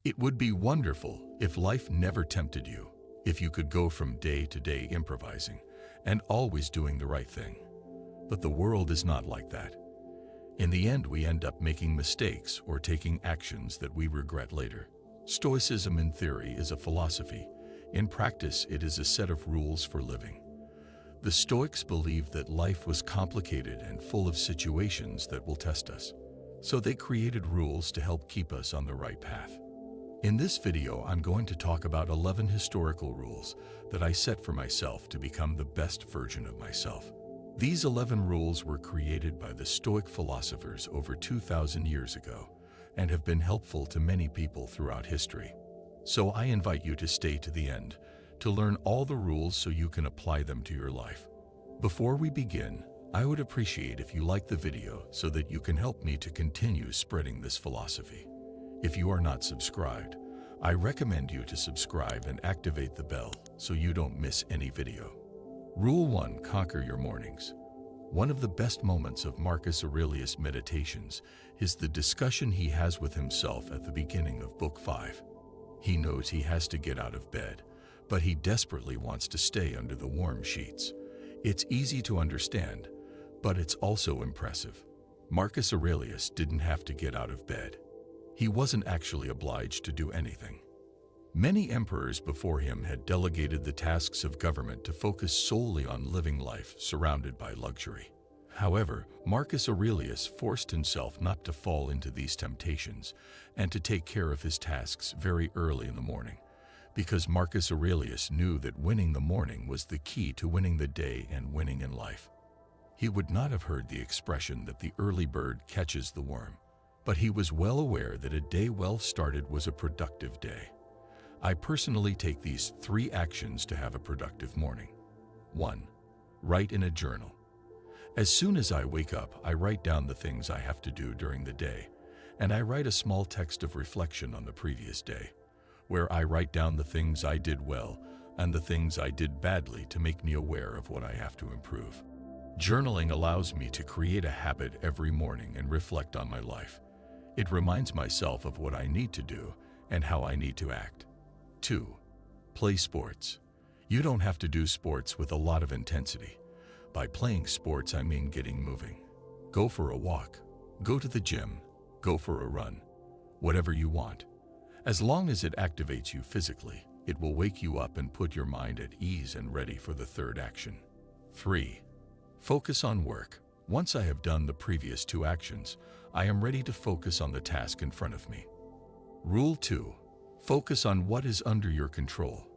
It would be wonderful if life never tempted you, if you could go from day to day improvising and always doing the right thing. But the world is not like that. In the end, we end up making mistakes or taking actions that we regret later. Stoicism in theory is a philosophy. In practice, it is a set of rules for living. The Stoics believed that life was complicated and full of situations that will test us. So they created rules to help keep us on the right path. In this video, I'm going to talk about 11 historical rules that I set for myself to become the best version of myself. These 11 rules were created by the Stoic philosophers over 2,000 years ago and have been helpful to many people throughout history. So I invite you to stay to the end to learn all the rules so you can apply them to your life. Before we begin, I would appreciate if you like the video so that you can help me to continue spreading this philosophy. If you are not subscribed, I recommend you to subscribe and activate the bell so you don't miss any video. Rule 1. Conquer your mornings. One of the best moments of Marcus Aurelius' meditations is the discussion he has with himself at the beginning of Book 5. He knows he has to get out of bed, but he desperately wants to stay under the warm sheets. It's easy to understand, but it's also impressive. Marcus Aurelius didn't have to get out of bed. He wasn't actually obliged to do anything. Many emperors before him had delegated the tasks of government to focus solely on living life surrounded by luxury. However, Marcus Aurelius forced himself not to fall into these temptations and to take care of his tasks very early in the morning, because Marcus Aurelius knew that winning the morning was the key to winning the day and winning in life. He would not have heard the expression that the early bird catches the worm, but he was well aware that a day well started was a productive day. I personally take these 3 actions to have a productive morning. 1. Write in a journal. As soon as I wake up, I write down the things I have to do during the day, and I write a small text of reflection on the previous day, where I write down the things I did well and the things I did badly to make me aware of what I have to improve. Journaling allows me to create a habit every morning and reflect on my life. It reminds myself of what I need to do and how I need to act. 2. Play sports. You don't have to do sports with a lot of intensity. By playing sports, I mean getting moving. Go for a walk, go to the gym, go for a run, whatever you want. As long as it activates you physically, it will wake you up and put your mind at ease and ready for the 3rd action. 3. Focus on work. Once I have done the previous 2 actions, I am ready to focus on the task in front of me. Rule 2. Focus on what is under your control.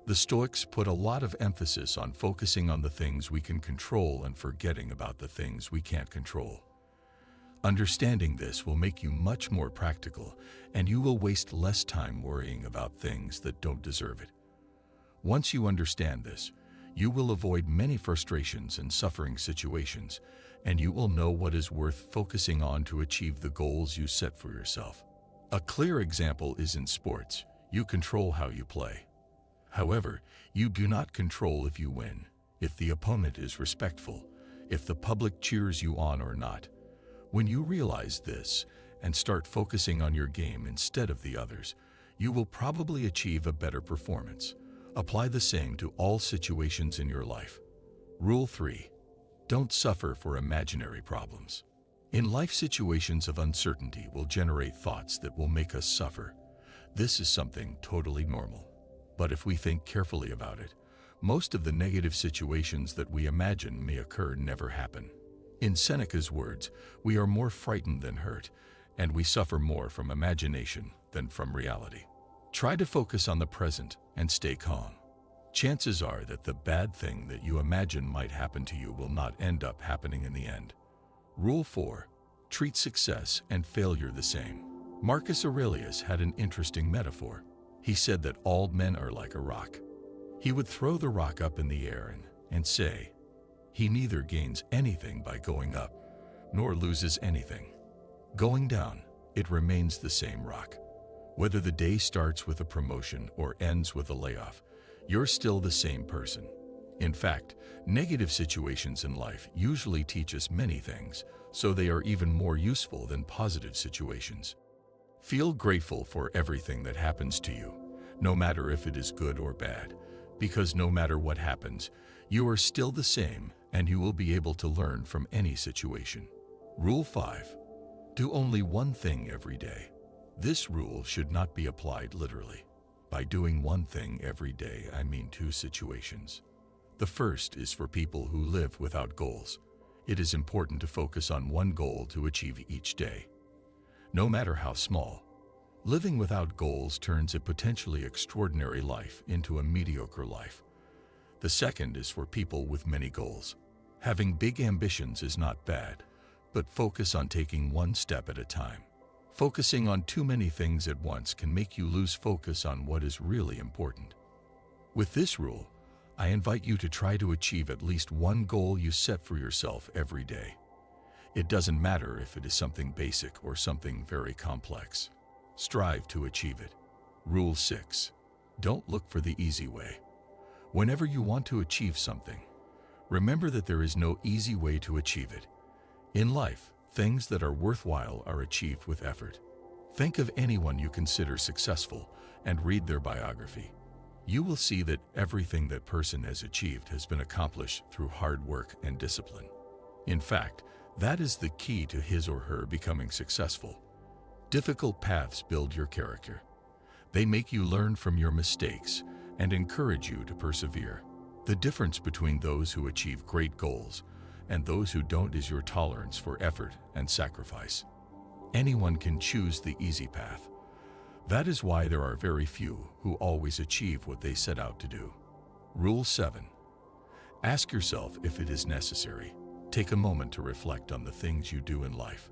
The Stoics put a lot of emphasis on focusing on the things we can control and forgetting about the things we can't control. Understanding this will make you much more practical, and you will waste less time worrying about things that don't deserve it. Once you understand this, you will avoid many frustrations and suffering situations, and you will know what is worth focusing on to achieve the goals you set for yourself. A clear example is in sports. You control how you play. However, you do not control if you win, if the opponent is respectful, if the public cheers you on or not. When you realize this and start focusing on your game instead of the others, you will probably achieve a better performance. Apply the same to all situations in your life. Rule 3. Don't suffer for imaginary problems. In life, situations of uncertainty will generate thoughts that will make us suffer. This is something totally normal. But if we think carefully about it, most of the negative situations that we imagine may occur never happen. In Seneca's words, we are more frightened than hurt, and we suffer more from imagination than from reality. Try to focus on the present and stay calm. Chances are that the bad thing that you imagine might happen to you will not end up happening in the end. Rule 4. Treat success and failure the same. Marcus Aurelius had an interesting metaphor. He said that all men are like a rock. He would throw the rock up in the air and say, he neither gains anything by going up, nor loses anything. Going down, it remains the same rock. Whether the day starts with a promotion or ends with a layoff, you're still the same person. In fact, negative situations in life usually teach us many things, so they are even more useful than positive situations. Feel grateful for everything that happens to you, no matter if it is good or bad, because no matter what happens, you are still the same and you will be able to learn from any situation. Rule 5. Do only one thing every day. This rule should not be applied literally. By doing one thing every day, I mean two situations. The first is for people who live without goals. It is important to focus on one goal to achieve each day. No matter how small, living without goals turns a potentially extraordinary life into a mediocre life. The second is for people with many goals. Having big ambitions is not bad, but focus on taking one step at a time. Focusing on too many things at once can make you lose focus on what is really important. With this rule, I invite you to try to achieve at least one goal you set for yourself every day. It doesn't matter if it is something basic or something very complex. Strive to achieve it. Rule 6. Don't look for the easy way. Whenever you want to achieve something, remember that there is no easy way to achieve it. In life, things that are worthwhile are achieved with effort. Think of anyone you consider successful and read their biography. You will see that everything that person has achieved has been accomplished through hard work and discipline. In fact, that is the key to his or her becoming successful. Difficult paths build your character. They make you learn from your mistakes and encourage you to persevere. The difference between those who achieve great goals and those who don't is your tolerance for effort and sacrifice. Anyone can choose the easy path. That is why there are very few who always achieve what they set out to do. Rule 7. Ask yourself if it is necessary. Take a moment to reflect on the things you do in life.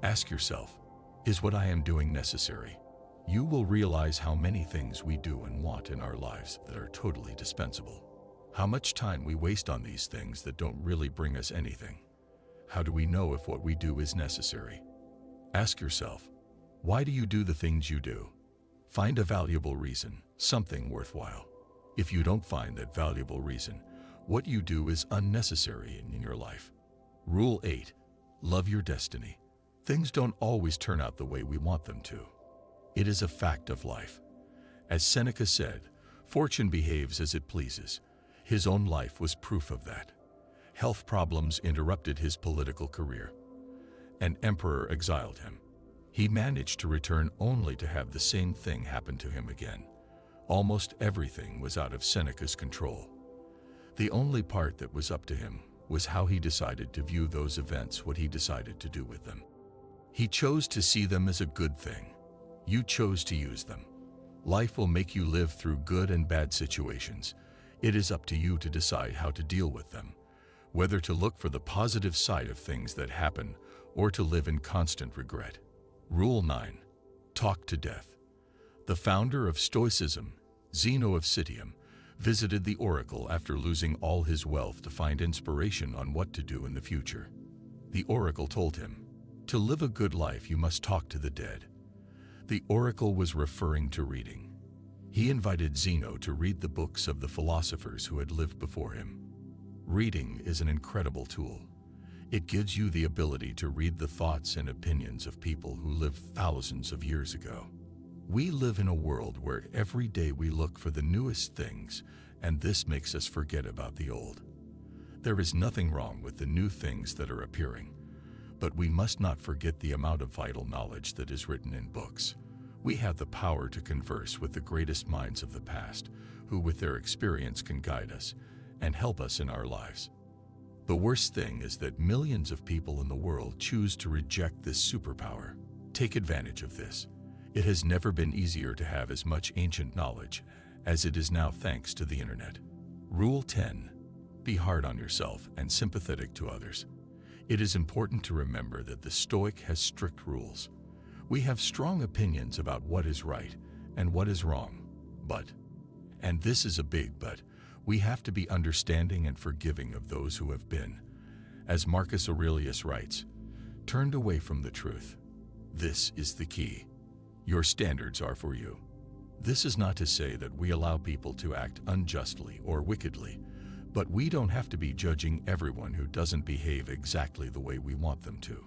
Ask yourself, is what I am doing necessary? You will realize how many things we do and want in our lives that are totally dispensable. How much time we waste on these things that don't really bring us anything. How do we know if what we do is necessary? Ask yourself, why do you do the things you do? Find a valuable reason, something worthwhile. If you don't find that valuable reason, what you do is unnecessary in your life. Rule 8. Love your destiny. Things don't always turn out the way we want them to. It is a fact of life. As Seneca said, fortune behaves as it pleases. His own life was proof of that. Health problems interrupted his political career. An emperor exiled him. He managed to return only to have the same thing happen to him again. Almost everything was out of Seneca's control. The only part that was up to him was how he decided to view those events, what he decided to do with them. He chose to see them as a good thing. You chose to use them. Life will make you live through good and bad situations. It is up to you to decide how to deal with them, whether to look for the positive side of things that happen or to live in constant regret. Rule 9. Talk to death. The founder of Stoicism, Zeno of Citium, visited the oracle after losing all his wealth to find inspiration on what to do in the future. The oracle told him, "To live a good life, you must talk to the dead." The oracle was referring to reading. He invited Zeno to read the books of the philosophers who had lived before him. Reading is an incredible tool. It gives you the ability to read the thoughts and opinions of people who lived thousands of years ago. We live in a world where every day we look for the newest things, and this makes us forget about the old. There is nothing wrong with the new things that are appearing, but we must not forget the amount of vital knowledge that is written in books. We have the power to converse with the greatest minds of the past, who with their experience can guide us and help us in our lives. The worst thing is that millions of people in the world choose to reject this superpower. Take advantage of this. It has never been easier to have as much ancient knowledge as it is now thanks to the internet. Rule 10. Be hard on yourself and sympathetic to others. It is important to remember that the Stoic has strict rules. We have strong opinions about what is right and what is wrong, but, and this is a big but, we have to be understanding and forgiving of those who have been, as Marcus Aurelius writes, turned away from the truth. This is the key. Your standards are for you. This is not to say that we allow people to act unjustly or wickedly, but we don't have to be judging everyone who doesn't behave exactly the way we want them to.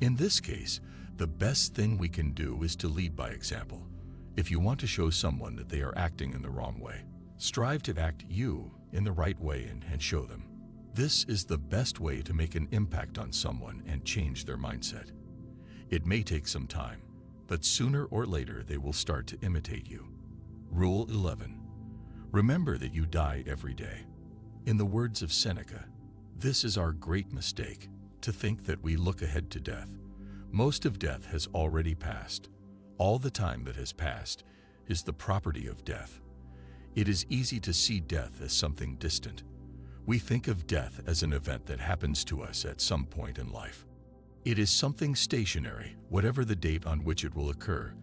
In this case, The best thing we can do is to lead by example. If you want to show someone that they are acting in the wrong way, strive to act you in the right way and show them. This is the best way to make an impact on someone and change their mindset. It may take some time, but sooner or later they will start to imitate you. Rule 11. Remember that you die every day. In the words of Seneca, this is our great mistake, to think that we look ahead to death. Most of death has already passed. All the time that has passed is the property of death. It is easy to see death as something distant. We think of death as an event that happens to us at some point in life. It is something stationary, whatever the date on which it will occur.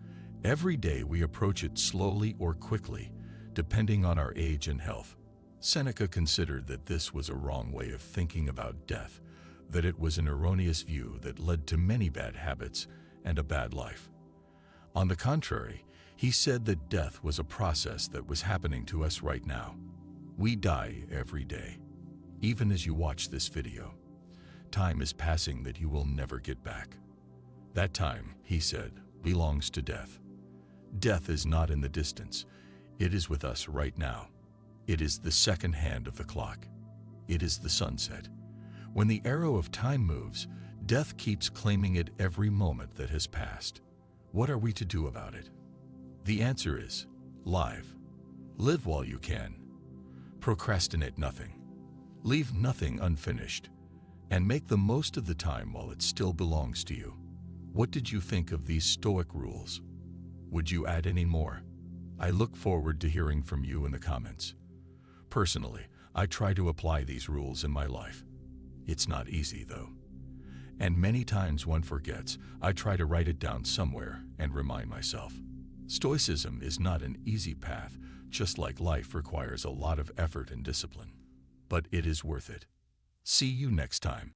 Every day we approach it slowly or quickly, depending on our age and health. Seneca considered that this was a wrong way of thinking about death, that it was an erroneous view that led to many bad habits and a bad life. On the contrary, he said that death was a process that was happening to us right now. We die every day. Even as you watch this video, time is passing that you will never get back. That time, he said, belongs to death. Death is not in the distance. It is with us right now. It is the second hand of the clock. It is the sunset. When the arrow of time moves, death keeps claiming it every moment that has passed. What are we to do about it? The answer is, live while you can. Procrastinate nothing. Leave nothing unfinished. And make the most of the time while it still belongs to you. What did you think of these Stoic rules? Would you add any more? I look forward to hearing from you in the comments. Personally, I try to apply these rules in my life. It's not easy, though. And many times one forgets. I try to write it down somewhere and remind myself. Stoicism is not an easy path, just like life requires a lot of effort and discipline. But it is worth it. See you next time.